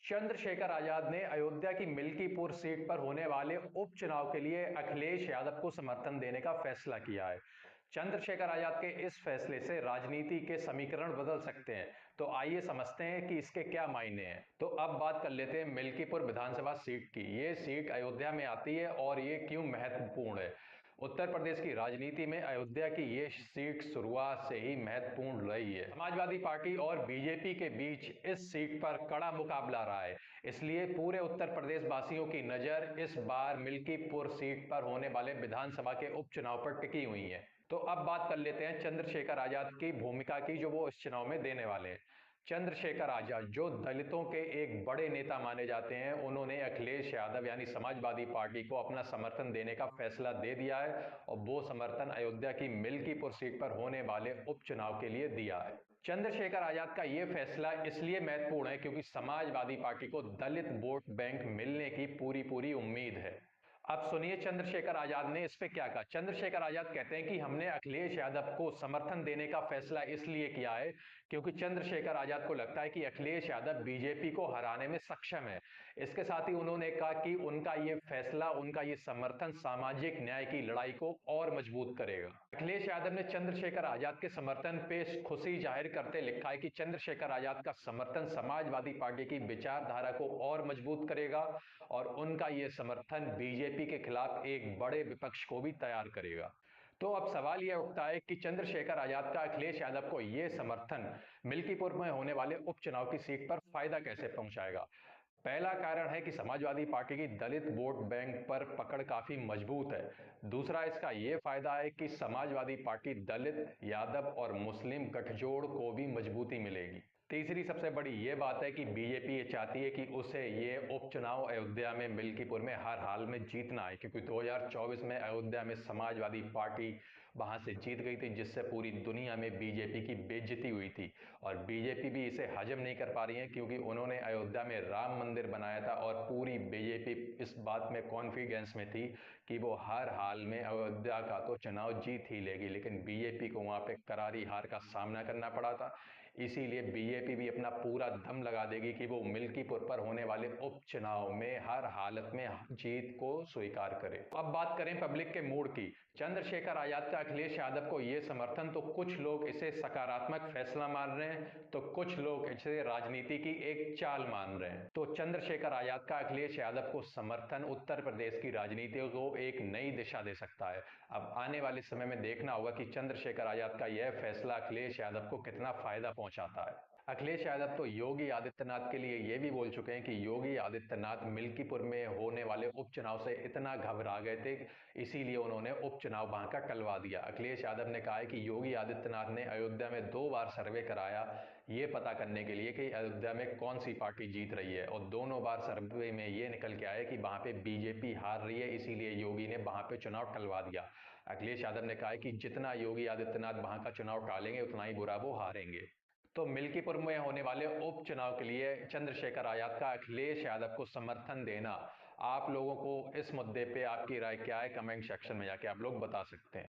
चंद्रशेखर आजाद ने अयोध्या की मिल्कीपुर सीट पर होने वाले उपचुनाव के लिए अखिलेश यादव को समर्थन देने का फैसला किया है। चंद्रशेखर आजाद के इस फैसले से राजनीति के समीकरण बदल सकते हैं। तो आइए समझते हैं कि इसके क्या मायने हैं। तो अब बात कर लेते हैं मिल्कीपुर विधानसभा सीट की। ये सीट अयोध्या में आती है और ये क्यों महत्वपूर्ण है। उत्तर प्रदेश की राजनीति में अयोध्या की ये सीट शुरुआत से ही महत्वपूर्ण रही है। समाजवादी पार्टी और बीजेपी के बीच इस सीट पर कड़ा मुकाबला रहा है, इसलिए पूरे उत्तर प्रदेश वासियों की नजर इस बार मिल्कीपुर सीट पर होने वाले विधानसभा के उपचुनाव पर टिकी हुई है। तो अब बात कर लेते हैं चंद्रशेखर आजाद की भूमिका की, जो वो इस चुनाव में देने वाले हैं। चंद्रशेखर आजाद जो दलितों के एक बड़े नेता माने जाते हैं, उन्होंने अखिलेश यादव यानी समाजवादी पार्टी को अपना समर्थन देने का फैसला दे दिया है और वो समर्थन अयोध्या की मिल्कीपुर सीट पर होने वाले उपचुनाव के लिए दिया है। चंद्रशेखर आजाद का यह फैसला इसलिए महत्वपूर्ण है क्योंकि समाजवादी पार्टी को दलित वोट बैंक मिलने की पूरी उम्मीद है। अब सुनिए चंद्रशेखर आजाद ने इस पे क्या कहा। चंद्रशेखर आजाद कहते हैं कि हमने अखिलेश यादव को समर्थन देने का फैसला इसलिए किया है क्योंकि चंद्रशेखर आजाद को लगता है कि अखिलेश यादव बीजेपी को हराने में सक्षम है। इसके साथ ही उन्होंने कहा कि उनका ये फैसला, उनका ये समर्थन सामाजिक न्याय की लड़ाई को और मजबूत करेगा। अखिलेश यादव ने चंद्रशेखर आजाद के समर्थन पे खुशी जाहिर करते लिखा है कि चंद्रशेखर आजाद का समर्थन समाजवादी पार्टी की विचारधारा को और मजबूत करेगा और उनका ये समर्थन बीजेपी के खिलाफ एक बड़े विपक्ष को भी तैयार करेगा। तो अब सवाल यह उठता है कि चंद्रशेखर आजाद का अखिलेश यादव को यह समर्थन मिल्कीपुर में होने वाले उपचुनाव की सीट पर फायदा कैसे पहुंचाएगा। पहला कारण है कि समाजवादी पार्टी की दलित वोट बैंक पर पकड़ काफी मजबूत है। दूसरा इसका यह फायदा है कि समाजवादी पार्टी दलित, यादव और मुस्लिम गठजोड़ को भी मजबूती मिलेगी। तीसरी सबसे बड़ी यह बात है कि बीजेपी ये चाहती है कि उसे ये उपचुनाव अयोध्या में मिल्कीपुर में हर हाल में जीतना है, क्योंकि 2024 में अयोध्या में समाजवादी पार्टी वहां से जीत गई थी, जिससे पूरी दुनिया में बीजेपी की बेइज्जती हुई थी। और बीजेपी भी इसे हजम नहीं कर पा रही है क्योंकि उन्होंने अयोध्या में राम मंदिर बनाया था और पूरी बीजेपी इस बात में कॉन्फिडेंस में थी कि वो हर हाल में अयोध्या का तो चुनाव जीत ही लेगी, लेकिन बीजेपी को वहां पे करारी हार का सामना करना पड़ा था। इसीलिए बीजेपी भी अपना पूरा दम लगा देगी कि वो मिल्कीपुर पर होने वाले उपचुनाव में हर हालत में जीत को स्वीकार करे। अब बात करें पब्लिक के मूड की। चंद्रशेखर आजाद का अखिलेश यादव को यह समर्थन, तो कुछ लोग इसे सकारात्मक फैसला मान रहे हैं, तो कुछ लोग इसे राजनीति की एक चाल मान रहे हैं। तो चंद्रशेखर आजाद का अखिलेश यादव को समर्थन उत्तर प्रदेश की राजनीति को एक नई दिशा दे सकता है। अब आने वाले समय में देखना होगा कि चंद्रशेखर आजाद का यह फैसला अखिलेश यादव को कितना फायदा पहुंचाता है। अखिलेश यादव तो योगी आदित्यनाथ के लिए यह भी बोल चुके हैं कि योगी आदित्यनाथ मिल्कीपुर में होने वाले उपचुनाव से इतना घबरा गए थे, इसीलिए उन्होंने उपचुनाव वहां का टलवा दिया। अखिलेश यादव ने कहा है कि योगी आदित्यनाथ ने अयोध्या में 2 बार सर्वे कराया, ये पता करने के लिए कि अयोध्या में कौन सी पार्टी जीत रही है, और दोनों बार सर्वे में ये निकल के आया कि वहां पे बीजेपी हार रही है, इसीलिए योगी ने वहां पे चुनाव टलवा दिया। अखिलेश यादव ने कहा है कि जितना योगी आदित्यनाथ वहां का चुनाव टालेंगे उतना ही बुरा वो हारेंगे। तो मिल्कीपुर में होने वाले उपचुनाव के लिए चंद्रशेखर आजाद का अखिलेश यादव को समर्थन देना, आप लोगों को इस मुद्दे पे आपकी राय क्या है, कमेंट सेक्शन में जाके आप लोग बता सकते हैं।